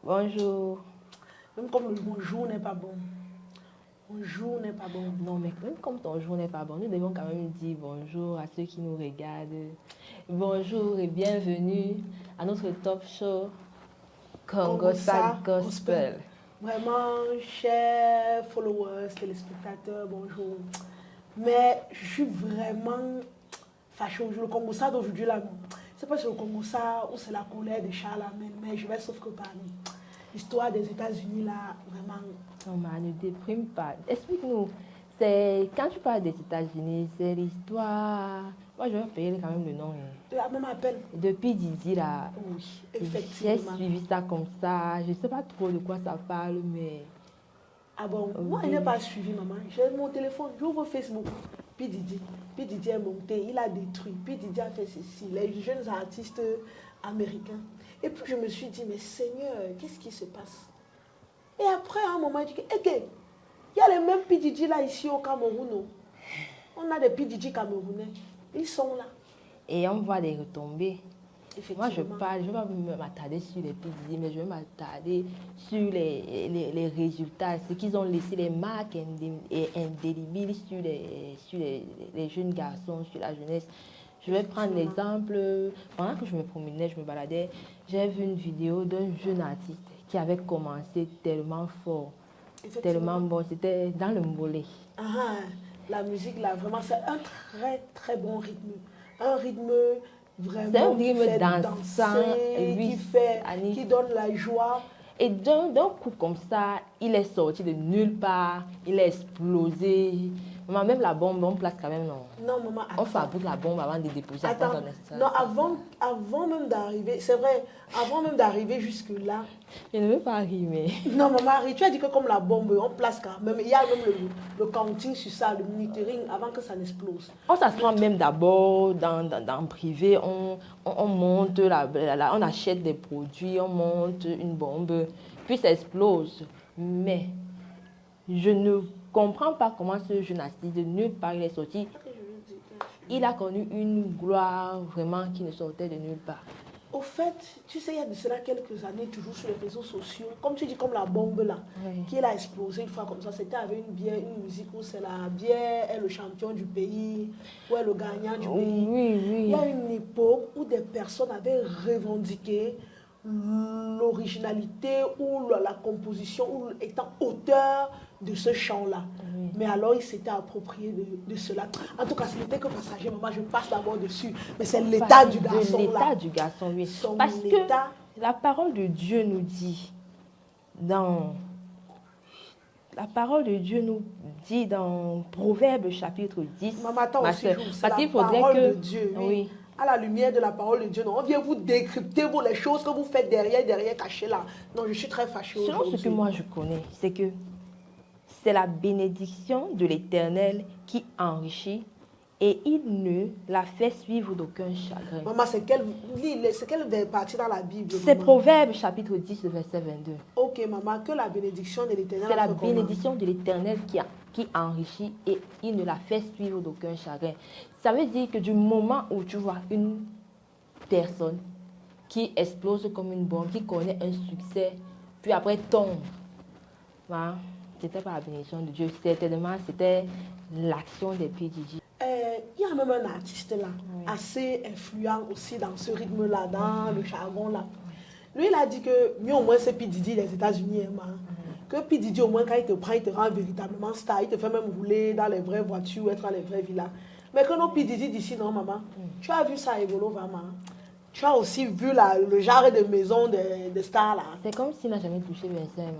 Bonjour. Même comme le bonjour n'est pas bon. Bonjour n'est pas bon. Non, mais même comme ton jour n'est pas bon, nous devons quand même dire bonjour à ceux qui nous regardent. Bonjour et bienvenue à notre top show Congosa Gospel. Vraiment, chers followers, téléspectateurs, bonjour. Mais je suis vraiment fâchée aujourd'hui. Le Congosa d'aujourd'hui, là, c'est pas sur le Congosa ou c'est la colère de Charles Amel, mais je vais sauf que parler. L'histoire des États-Unis, là, vraiment. Non, mais ne déprime pas. Explique-nous. Quand tu parles des États-Unis, c'est l'histoire. Moi, je vais payer quand même le nom. La maman appelle. Depuis Didi, là. Oui, J'ai effectivement. suivi ça comme ça. Je ne sais pas trop de quoi ça parle, mais. Ah bon, Oui. moi, je n'ai pas suivi, maman. J'ai mon téléphone, j'ouvre Facebook. Puis Didi est monté, il a détruit. Puis Didi a fait ceci, les jeunes artistes américains. Et puis je me suis dit, mais Seigneur, qu'est-ce qui se passe? Et après, à un moment, je dis, il y a les mêmes P. là ici au Cameroun. Non? On a des P. camerounais. Ils sont là. Et on voit des retombées. Moi, je ne vais pas m'attarder sur les P. mais je vais m'attarder sur les résultats, ce qu'ils ont laissé, les marques indélébiles sur les jeunes garçons, sur la jeunesse. Je vais prendre l'exemple, pendant que je me promenais, je me baladais, j'ai vu une vidéo d'un jeune artiste qui avait commencé tellement fort, tellement bon, c'était dans le mollet. La musique, là, vraiment, c'est un très, très bon rythme. Un rythme vraiment c'est un rythme dansant, qui donne la joie. Et d'un coup comme ça, il est sorti de nulle part, il a explosé. Maman, même la bombe, on place quand même, non? Non, maman, attends. On fabrique la bombe avant de déposer. Attends, non, avant même d'arriver, c'est vrai, avant même d'arriver jusque-là. Je ne veux pas rimer. Non, maman, tu as dit que comme la bombe, on place quand même, il y a même le counting sur ça, le monitoring avant que ça n'explose. On s'assoit même d'abord dans privé, on monte, on achète des produits, on monte une bombe, puis ça explose. Mais je ne comprends pas comment ce jeune artiste de nulle part il est sorti. Il a connu une gloire vraiment qui ne sortait de nulle part. Au fait, tu sais, il y a de cela quelques années, toujours sur les réseaux sociaux, comme tu dis, comme la bombe là, qui a explosé une fois comme ça, c'était avec une bière, une musique où c'est la bière est le champion du pays, où est le gagnant du pays. Oui. Il y a une époque où des personnes avaient revendiqué l'originalité ou la composition ou étant auteur de ce chant-là. Oui. Mais alors, il s'était approprié de cela. En tout cas, ce n'était que passager. Maman, je passe d'abord dessus. Mais c'est l'état du garçon. L'état du garçon, oui. Parce que la parole de Dieu nous dit dans... La parole de Dieu nous dit dans Proverbes chapitre 10. Maman, attends aussi, c'est la parole de Dieu. Oui. À la lumière de la parole de Dieu. Non, on vient vous décrypter les choses que vous faites derrière cachées là. Non, je suis très fâchée aujourd'hui. Selon ce que moi je connais, c'est que c'est la bénédiction de l'Éternel qui enrichit et il ne la fait suivre d'aucun chagrin. Maman, c'est quelle partie dans la Bible? C'est Proverbes chapitre 10, verset 22. Ok, maman, que la bénédiction de l'Éternel. C'est la bénédiction de l'Éternel qui enrichit et il ne la fait suivre d'aucun chagrin. Ça veut dire que du moment où tu vois une personne qui explose comme une bombe, qui connaît un succès, puis après tombe, hein, c'était pas la bénédiction de Dieu, c'était l'action des PDG. Il y a même un artiste là, assez influent aussi dans ce rythme-là, dans le jargon-là. Lui, il a dit que mieux au moins c'est P. Diddy des États-Unis, que P. Diddy au moins quand il te prend, il te rend véritablement star, il te fait même rouler dans les vraies voitures, être dans les vraies villas. Mais que nos P. Diddy d'ici, non maman, tu as vu ça à Evolo vraiment. Tu as aussi vu le genre de maison de stars là. C'est comme s'il n'a jamais touché verset.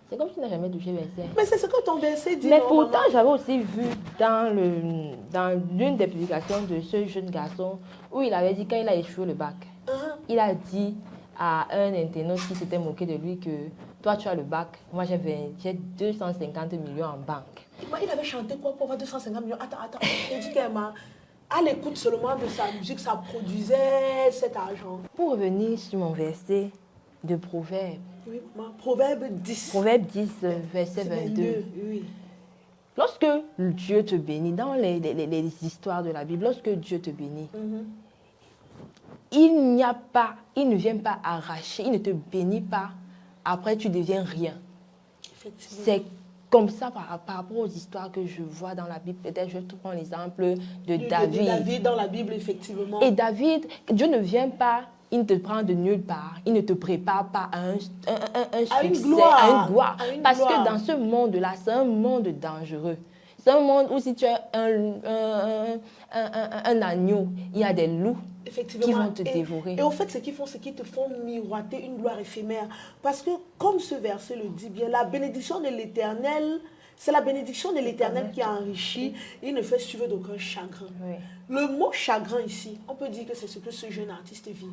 C'est comme s'il n'a jamais touché verset. Mais c'est ce que ton verset dit. Mais pourtant, j'avais aussi vu dans l'une des publications de ce jeune garçon où il avait dit quand il a échoué le bac, il a dit à un internaute qui s'était moqué de lui que toi tu as le bac, moi j'ai 250 millions en banque. Il avait chanté quoi pour avoir 250 millions? Attends. Il dit qu'à l'écoute seulement de sa musique, ça produisait cet argent. Pour revenir sur mon verset de Proverbe. Oui, Proverbe 10. Proverbe 10, verset 22. Oui. Lorsque Dieu te bénit, dans les histoires de la Bible, lorsque Dieu te bénit, il ne vient pas arracher, il ne te bénit pas. Après, tu deviens rien. C'est comme ça par rapport aux histoires que je vois dans la Bible. Peut-être je te prends l'exemple de David. De David dans la Bible, effectivement. Et David, Dieu ne vient pas, il ne te prend de nulle part. Il ne te prépare pas à un succès, à une gloire. Parce que dans ce monde-là, c'est un monde dangereux. C'est un monde où si tu es un agneau, il y a des loups qui vont te dévorer. Et au fait, ce qu'ils font, c'est qu'ils te font miroiter une gloire éphémère. Parce que, comme ce verset le dit bien, la bénédiction de l'Éternel, c'est la bénédiction de l'Éternel qui enrichit. Il ne fait suivre d'aucun chagrin. Oui. Le mot chagrin ici, on peut dire que c'est ce que ce jeune artiste vit.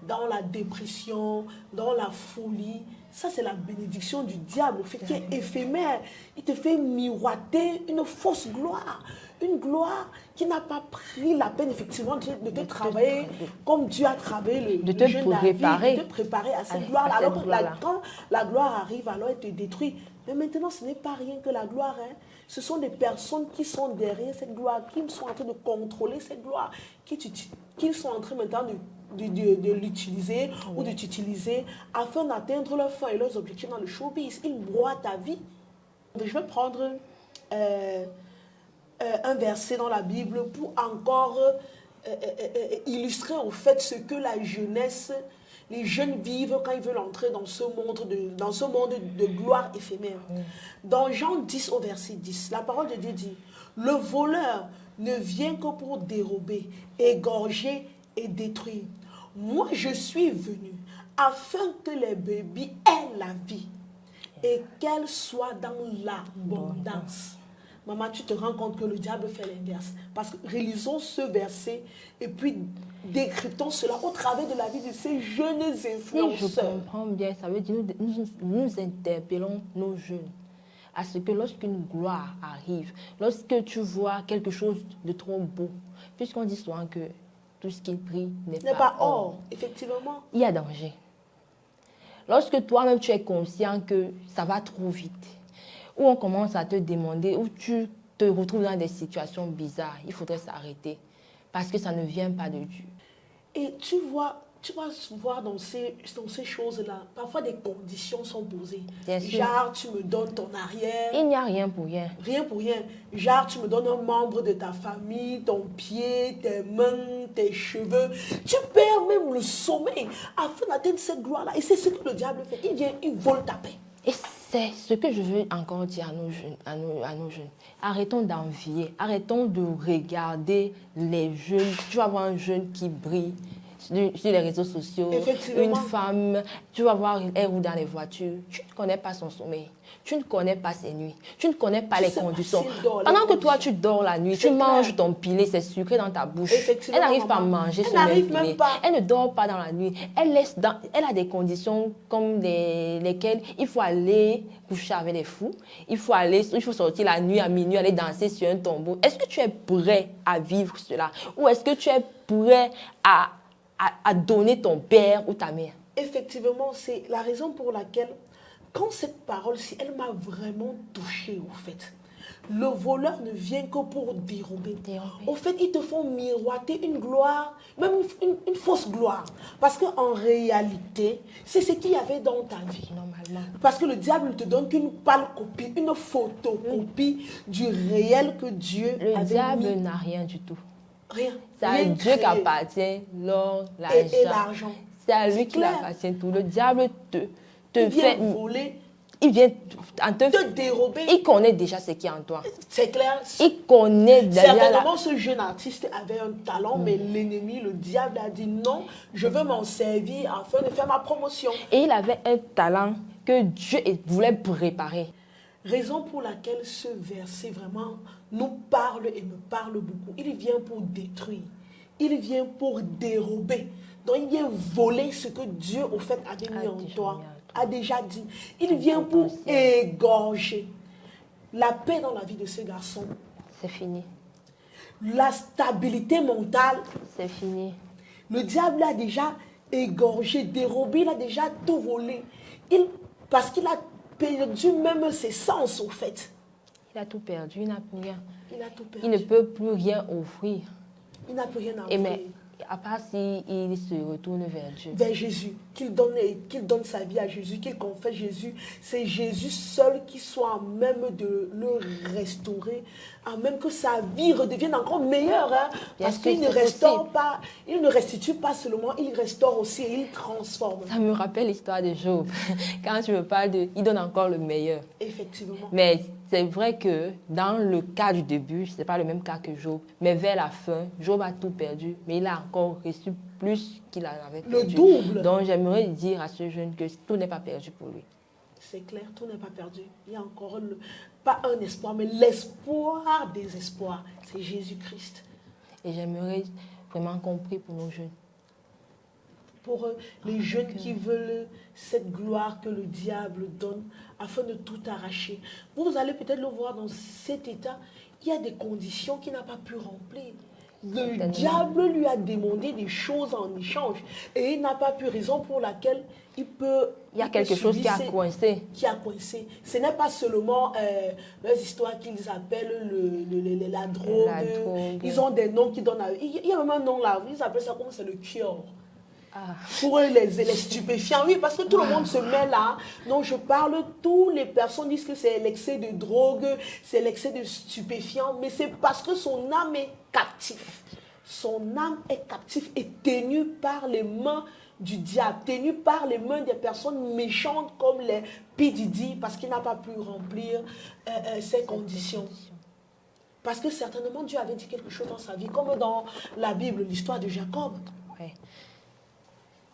Dans la dépression, dans la folie. Ça, c'est la bénédiction du diable, au fait, qui est éphémère. Il te fait miroiter une fausse gloire. Une gloire qui n'a pas pris la peine, effectivement, de te travailler comme Dieu a travaillé le jeune David, de te préparer à cette gloire-là. Alors que quand la gloire arrive, alors elle te détruit. Mais maintenant, ce n'est pas rien que la gloire. Hein. Ce sont des personnes qui sont derrière cette gloire, qui sont en train de contrôler cette gloire, qui sont en train maintenant de l'utiliser ou de t'utiliser afin d'atteindre leurs fins et leurs objectifs dans le showbiz. Ils broient ta vie. Je vais prendre un verset dans la Bible pour encore illustrer en fait ce que la jeunesse, les jeunes vivent quand ils veulent entrer dans ce monde de gloire éphémère. Dans Jean 10 au verset 10, la parole de Dieu dit « Le voleur ne vient que pour dérober, égorger et détruire. Moi, je suis venu afin que les brebis aient la vie et qu'elles soient dans l'abondance. » Maman, tu te rends compte que le diable fait l'inverse. Parce que réalisons ce verset et puis décryptons cela au travers de la vie de ces jeunes influenceurs. Si je comprends bien, ça veut dire que nous interpellons nos jeunes à ce que lorsqu'une gloire arrive, lorsque tu vois quelque chose de trop beau, puisqu'on dit souvent que tout ce qui brille n'est pas or, effectivement, il y a danger. Lorsque toi-même tu es conscient que ça va trop vite, où on commence à te demander, où tu te retrouves dans des situations bizarres, il faudrait s'arrêter parce que ça ne vient pas de Dieu. Et tu vas voir dans ces choses-là, parfois des conditions sont posées. Genre, tu me donnes ton arrière. Il n'y a rien pour rien. Rien pour rien. Genre, tu me donnes un membre de ta famille, ton pied, tes mains, tes cheveux. Tu perds même le sommeil afin d'atteindre cette gloire-là. Et c'est ce que le diable fait. Il vient, il vole ta paix. Et c'est ce que je veux encore dire à nos jeunes. Arrêtons d'envier, arrêtons de regarder les jeunes. Tu vas voir un jeune qui brille sur les réseaux sociaux, une femme, tu vas voir, elle roule dans les voitures. Tu ne connais pas son sommeil, tu ne connais pas ses nuits, tu ne connais pas les conditions. Pendant que toi, tu dors la nuit, tu manges ton pilé, c'est sucré dans ta bouche. Elle n'arrive pas à manger son pilé. Elle ne dort pas dans la nuit. Elle a des conditions comme lesquelles il faut aller coucher avec les fous. Il faut sortir la nuit à minuit, aller danser sur un tombeau. Est-ce que tu es prêt à vivre cela? Ou est-ce que tu es prêt à donner ton père ou ta mère? Effectivement, c'est la raison pour laquelle, quand cette parole-ci, elle m'a vraiment touchée, au fait. Le voleur ne vient que pour dérober. Au fait, ils te font miroiter une gloire, même une fausse gloire. Parce qu'en réalité, c'est ce qu'il y avait dans ta vie. Normalement. Parce que le diable ne te donne qu'une pâle copie, une photocopie du réel que Dieu avait mis. Le diable n'a rien du tout. Rien. C'est à Dieu qu'appartient l'or, l'argent. C'est à lui qu'il appartient tout. Le diable te fait voler. Il vient te dérober. Il connaît déjà ce qui est en toi. C'est clair. Il connaît déjà. Certainement, ce jeune artiste avait un talent, mais l'ennemi, le diable, a dit non, je veux m'en servir afin de faire ma promotion. Et il avait un talent que Dieu voulait préparer. Raison pour laquelle ce verset vraiment nous parle et me parle beaucoup. Il vient pour détruire. Il vient pour dérober. Donc il vient voler ce que Dieu au fait avait mis en toi, a déjà dit. Il vient pour égorger. La paix dans la vie de ce garçon. C'est fini. La stabilité mentale. C'est fini. Le diable a déjà égorgé, dérobé, il a déjà tout volé. Parce qu'il a perdu même ses sens, au fait. Il a tout perdu, il n'a plus rien. Il a tout perdu. Il ne peut plus rien offrir. Il n'a plus rien à offrir. Mais À part s'il se retourne vers Dieu. Vers Jésus, qu'il donne sa vie à Jésus, qu'il confesse Jésus. C'est Jésus seul qui soit à même de le restaurer, à même que sa vie redevienne encore meilleure. Hein, parce qu'il ne restaure pas, il ne restitue pas seulement, il restaure aussi et il transforme. Ça me rappelle l'histoire de Job. Quand tu me parles de... Il donne encore le meilleur. Effectivement. Mais c'est vrai que dans le cas du début, ce n'est pas le même cas que Job. Mais vers la fin, Job a tout perdu, mais il a encore reçu plus qu'il en avait perdu. Le double. Donc j'aimerais dire à ce jeune que tout n'est pas perdu pour lui. C'est clair, tout n'est pas perdu. Il y a encore pas un espoir, mais l'espoir des espoirs. C'est Jésus-Christ. Et j'aimerais vraiment qu'on prie pour nos jeunes. Pour les jeunes qui veulent cette gloire que le diable donne afin de tout arracher. Vous allez peut-être le voir dans cet état, il y a des conditions qu'il n'a pas pu remplir. Le diable lui a demandé des choses en échange et il n'a pas pu, raison pour laquelle il y a quelque chose qui a coincé. Ce n'est pas seulement les histoires qu'ils appellent la drogue. Ils ont des noms qui donnent... Il y a même un nom là, ils appellent ça comme c'est le cure. Pour eux, les stupéfiants, oui, parce que tout le monde se met là. Donc, je parle, toutes les personnes disent que c'est l'excès de drogue, c'est l'excès de stupéfiants, mais c'est parce que son âme est captive. Son âme est captive et tenue par les mains du diable, tenue par les mains des personnes méchantes comme les P. Diddy, parce qu'il n'a pas pu remplir ces conditions. Parce que certainement, Dieu avait dit quelque chose dans sa vie, comme dans la Bible, l'histoire de Jacob. Ouais.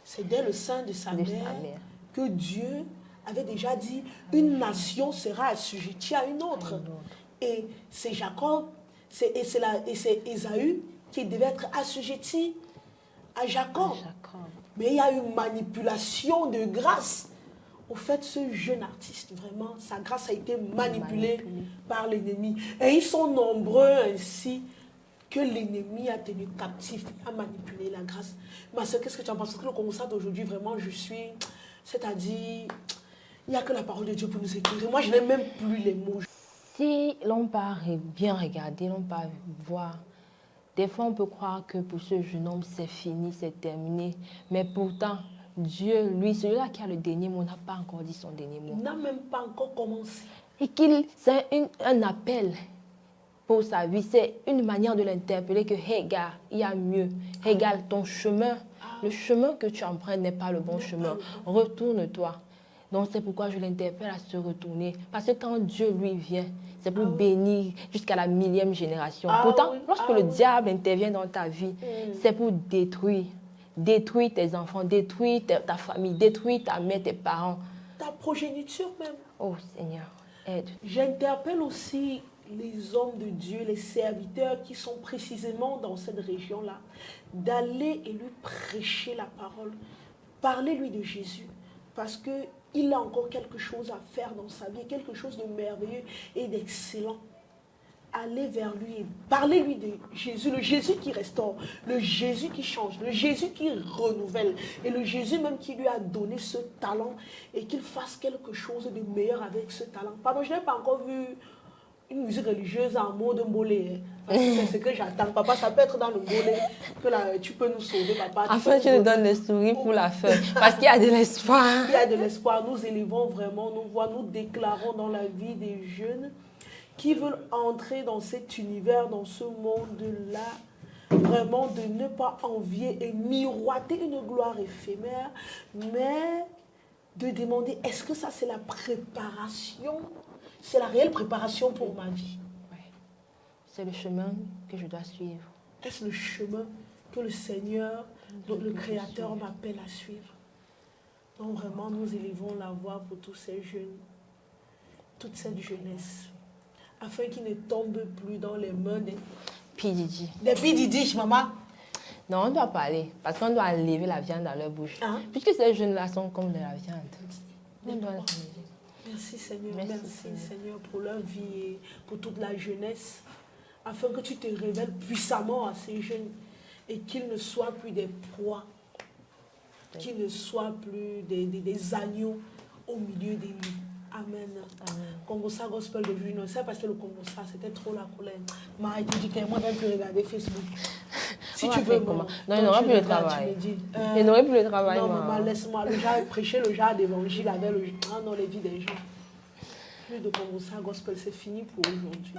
C'est dès le sein de sa mère que Dieu avait déjà dit une nation sera assujettie à une autre. Et c'est Jacob, c'est Ésaü qui devait être assujetti à Jacob. Mais il y a une manipulation de grâce. Au fait, ce jeune artiste, vraiment, sa grâce a été manipulée par l'ennemi. Et ils sont nombreux ainsi que l'ennemi a tenu captif, a manipulé la grâce. Ma soeur, qu'est-ce que tu en penses? Parce que le constat d'aujourd'hui, vraiment, c'est-à-dire, il n'y a que la parole de Dieu pour nous éclairer. Moi, je n'ai même plus les mots. Si l'on part bien regarder, l'on part voir, des fois on peut croire que pour ce jeune homme, c'est fini, c'est terminé. Mais pourtant, Dieu, lui, celui-là qui a le dernier mot, n'a pas encore dit son dernier mot. Il n'a même pas encore commencé. Et c'est un appel pour sa vie, c'est une manière de l'interpeller que, hey gars, il y a mieux. Hey gars, ton chemin, le chemin que tu empruntes n'est pas le bon chemin. Retourne-toi. Donc c'est pourquoi je l'interpelle à se retourner. Parce que quand Dieu lui vient, c'est pour bénir jusqu'à la 1000e génération. Pourtant, lorsque le diable intervient dans ta vie, c'est pour détruire. Détruire tes enfants, détruire ta famille, détruire ta mère, tes parents. Ta progéniture même. Oh Seigneur, aide. J'interpelle aussi les hommes de Dieu, les serviteurs qui sont précisément dans cette région-là, d'aller et lui prêcher la parole. Parlez-lui de Jésus, parce qu'il a encore quelque chose à faire dans sa vie, quelque chose de merveilleux et d'excellent. Allez vers lui et parlez-lui de Jésus, le Jésus qui restaure, le Jésus qui change, le Jésus qui renouvelle et le Jésus même qui lui a donné ce talent et qu'il fasse quelque chose de meilleur avec ce talent. Pardon, je n'ai pas encore vu une musique religieuse en mode mbolé. C'est ce que j'attends. Papa, ça peut être dans le mbolé que là, tu peux nous sauver, papa. Enfin, tu nous donnes le sourire pour la fin. Parce qu'il y a de l'espoir. Il y a de l'espoir. Nous élevons vraiment, nous déclarons dans la vie des jeunes qui veulent entrer dans cet univers, dans ce monde-là, vraiment de ne pas envier et miroiter une gloire éphémère, mais de demander, est-ce que ça c'est la préparation? C'est la réelle préparation pour ma vie. Ouais. C'est le chemin que je dois suivre. Est-ce le chemin que le Seigneur, le Créateur m'appelle à suivre? Donc vraiment, nous élevons la voix pour tous ces jeunes, toute cette jeunesse, afin qu'ils ne tombent plus dans les mains des P. Diddy. Des P. Diddy, maman. Non, on doit parler, parce qu'on doit enlever la viande dans leur bouche. Puisque ces jeunes-là sont comme de la viande. On doit enlever. Merci Seigneur, merci Seigneur pour leur vie et pour toute la jeunesse, afin que tu te révèles puissamment à ces jeunes et qu'ils ne soient plus des proies, qu'ils ne soient plus des agneaux au milieu des loups. Amen. Congossa Gospel de Juno, c'est parce que le Congossa, c'était trop la colère. Marie, tu dis que moi, je ne peux plus regarder Facebook. Si tu veux, comment? Non, il n'aurait plus le travail. Il n'aurait plus le travail. Non, maman, laisse-moi. Le genre, prêcher le genre d'évangile avec le. Ah non, les vies des gens. Plus de conversation gospel, c'est fini pour aujourd'hui.